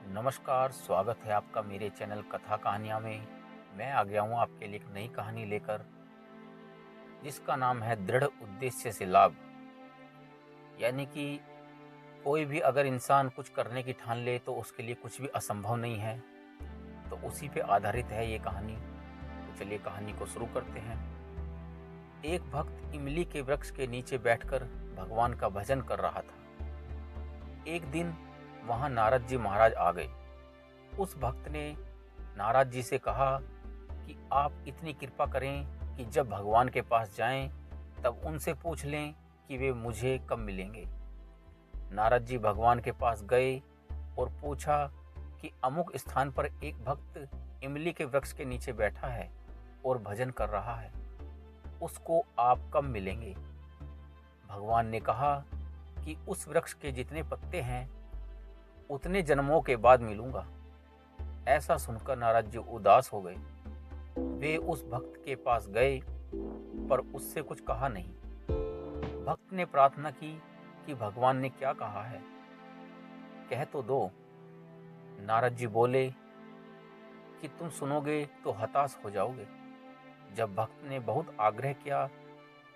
नमस्कार, स्वागत है आपका मेरे चैनल कथा कहानियाँ में। मैं आ गया हूँ आपके लिए एक नई कहानी लेकर, जिसका नाम है दृढ़ उद्देश्य से लाभ। यानी कि कोई भी अगर इंसान कुछ करने की ठान ले तो उसके लिए कुछ भी असंभव नहीं है। तो उसी पे आधारित है ये कहानी। तो चलिए कहानी को शुरू करते हैं। एक भक्त इमली के वृक्ष के नीचे बैठकर भगवान का भजन कर रहा था। एक दिन वहां नारद जी महाराज आ गए। उस भक्त ने नारद जी से कहा कि आप इतनी कृपा करें कि जब भगवान के पास जाएं तब उनसे पूछ लें कि वे मुझे कब मिलेंगे। नारद जी भगवान के पास गए और पूछा कि अमुक स्थान पर एक भक्त इमली के वृक्ष के नीचे बैठा है और भजन कर रहा है, उसको आप कब मिलेंगे। भगवान ने कहा कि उस वृक्ष के जितने पत्ते हैं उतने जन्मों के बाद मिलूंगा। ऐसा सुनकर नारद जी उदास हो गए। वे उस भक्त के पास गए पर उससे कुछ कहा नहीं। भक्त ने प्रार्थना की कि भगवान ने क्या कहा है, कह तो दो। नारद जी बोले कि तुम सुनोगे तो हताश हो जाओगे। जब भक्त ने बहुत आग्रह किया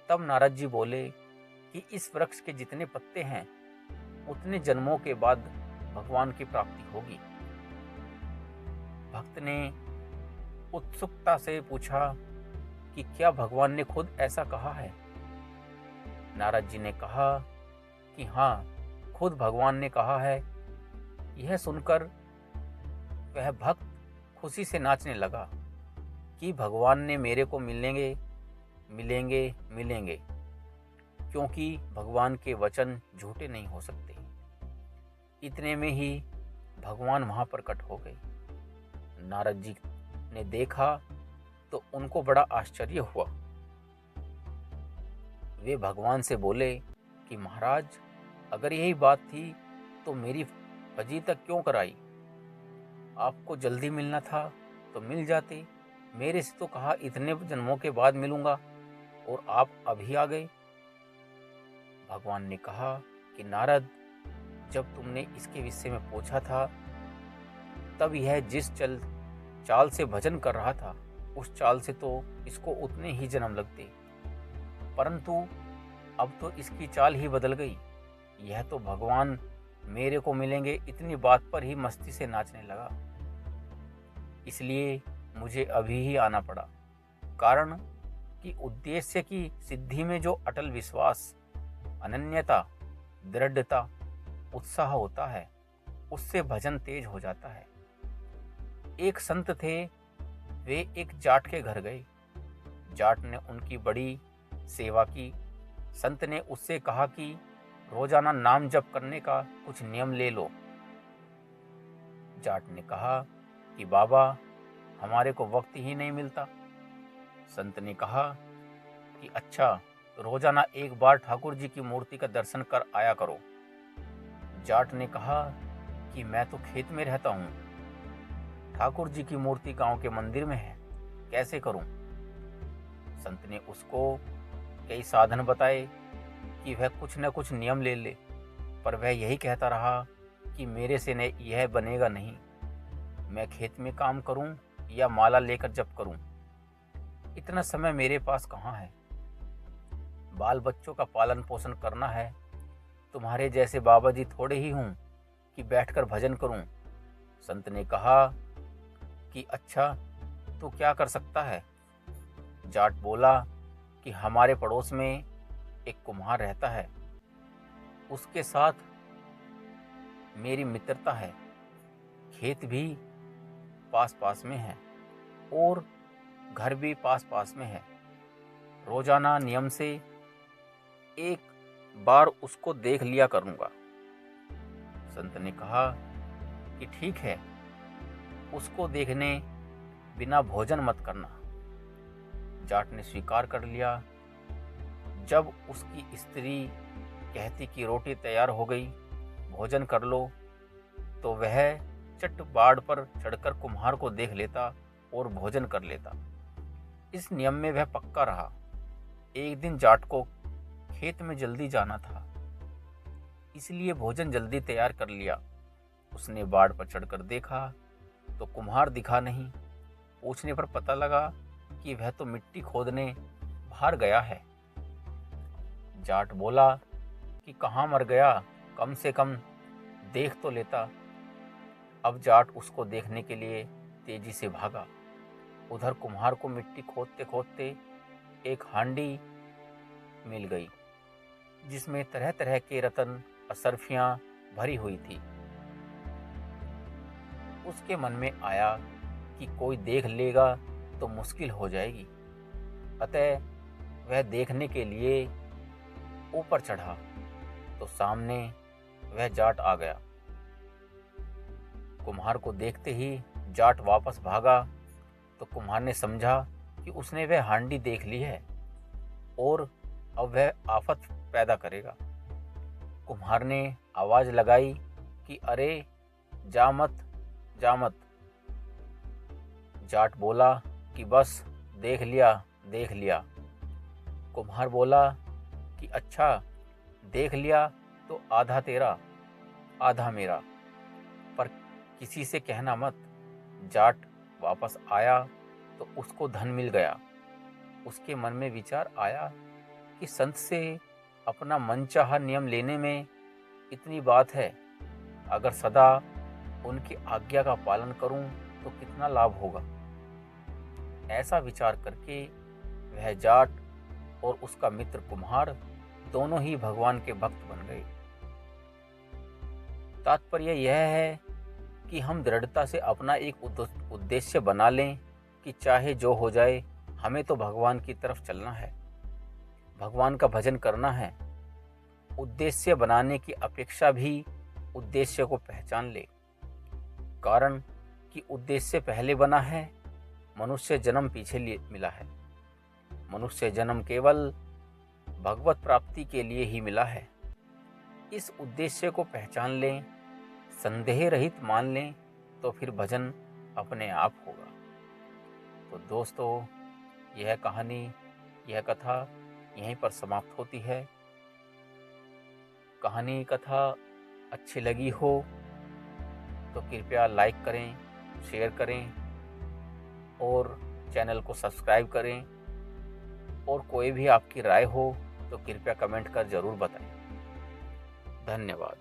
तब नारद जी बोले कि इस वृक्ष के जितने पत्ते हैं उतने जन्मों के बाद भगवान की प्राप्ति होगी। भक्त ने उत्सुकता से पूछा कि क्या भगवान ने खुद ऐसा कहा है। नारद जी ने कहा कि हाँ, खुद भगवान ने कहा है। यह सुनकर वह भक्त खुशी से नाचने लगा कि भगवान ने मेरे को मिलेंगे मिलेंगे मिलेंगे, क्योंकि भगवान के वचन झूठे नहीं हो सकते। इतने में ही भगवान वहां प्रकट हो गए। नारद जी ने देखा तो उनको बड़ा आश्चर्य हुआ। वे भगवान से बोले कि महाराज, अगर यही बात थी तो मेरी फजी तक क्यों कराई। आपको जल्दी मिलना था तो मिल जाते। मेरे से तो कहा इतने जन्मों के बाद मिलूंगा और आप अभी आ गए। भगवान ने कहा कि नारद, जब तुमने इसके विषय में पूछा था तब यह जिस चाल से भजन कर रहा था उस चाल से तो इसको उतने ही जन्म लगते, परंतु अब तो इसकी चाल ही बदल गई। यह तो भगवान मेरे को मिलेंगे इतनी बात पर ही मस्ती से नाचने लगा। इसलिए मुझे अभी ही आना पड़ा। कारण कि उद्देश्य की सिद्धि में जो अटल विश्वास, अनन्यता, दृढ़ता, उत्साह होता है, उससे भजन तेज हो जाता है। एक संत थे, वे एक जाट के घर गए। जाट ने उनकी बड़ी सेवा की। संत ने उससे कहा कि रोजाना नाम जप करने का कुछ नियम ले लो। जाट ने कहा कि बाबा, हमारे को वक्त ही नहीं मिलता। संत ने कहा कि अच्छा, रोजाना एक बार ठाकुर जी की मूर्ति का दर्शन कर आया करो। जाट ने कहा कि मैं तो खेत में रहता हूँ, ठाकुर जी की मूर्ति गांव के मंदिर में है, कैसे करूं। संत ने उसको कई साधन बताए कि वह कुछ न कुछ नियम ले ले, पर वह यही कहता रहा कि मेरे से ने यह बनेगा नहीं। मैं खेत में काम करूं या माला लेकर जप करूं, इतना समय मेरे पास कहाँ है। बाल बच्चों का पालन पोषण करना है। तुम्हारे जैसे बाबा जी थोड़े ही हूं कि बैठकर भजन करूं। संत ने कहा कि अच्छा, तो क्या कर सकता है। जाट बोला कि हमारे पड़ोस में एक कुम्हार रहता है, उसके साथ मेरी मित्रता है। खेत भी पास पास में है और घर भी पास पास में है। रोजाना नियम से एक बार उसको देख लिया करूंगा। संत ने कहा कि ठीक है, उसको देखने बिना भोजन मत करना। जाट ने स्वीकार कर लिया। जब उसकी स्त्री कहती कि रोटी तैयार हो गई, भोजन कर लो, तो वह चट बाड़ पर चढ़कर कुम्हार को देख लेता और भोजन कर लेता। इस नियम में वह पक्का रहा। एक दिन जाट को खेत में जल्दी जाना था, इसलिए भोजन जल्दी तैयार कर लिया। उसने बाड़ पर चढ़कर देखा तो कुम्हार दिखा नहीं। पूछने पर पता लगा कि वह तो मिट्टी खोदने बाहर गया है। जाट बोला कि कहाँ मर गया, कम से कम देख तो लेता। अब जाट उसको देखने के लिए तेजी से भागा। उधर कुम्हार को मिट्टी खोदते खोदते एक हांडी मिल गई जिसमें तरह तरह के रत्न असरफियां भरी हुई थी। उसके मन में आया कि कोई देख लेगा तो मुश्किल हो जाएगी, अतः वह देखने के लिए ऊपर चढ़ा तो सामने वह जाट आ गया। कुम्हार को देखते ही जाट वापस भागा तो कुम्हार ने समझा कि उसने वह हांडी देख ली है और अब वह आफत पैदा करेगा। कुम्हार ने आवाज लगाई कि अरे जा मत, जा मत। जाट बोला कि बस देख लिया, देख लिया। कुम्हार बोला कि अच्छा देख लिया तो आधा तेरा आधा मेरा, पर किसी से कहना मत। जाट वापस आया तो उसको धन मिल गया। उसके मन में विचार आया कि संत से अपना मनचाहा नियम लेने में इतनी बात है, अगर सदा उनकी आज्ञा का पालन करूं तो कितना लाभ होगा। ऐसा विचार करके वह जाट और उसका मित्र कुम्हार दोनों ही भगवान के भक्त बन गए। तात्पर्य यह है कि हम दृढ़ता से अपना एक उद्देश्य बना लें कि चाहे जो हो जाए हमें तो भगवान की तरफ चलना है, भगवान का भजन करना है। उद्देश्य बनाने की अपेक्षा भी उद्देश्य को पहचान ले, कारण कि उद्देश्य पहले बना है, मनुष्य जन्म पीछे मिला है। मनुष्य जन्म केवल भगवत प्राप्ति के लिए ही मिला है। इस उद्देश्य को पहचान लें, संदेह रहित मान लें, तो फिर भजन अपने आप होगा। तो दोस्तों, यह कहानी, यह कथा यहीं पर समाप्त होती है। कहानी कथा अच्छी लगी हो तो कृपया लाइक करें, शेयर करें और चैनल को सब्सक्राइब करें। और कोई भी आपकी राय हो तो कृपया कमेंट कर ज़रूर बताएं। धन्यवाद।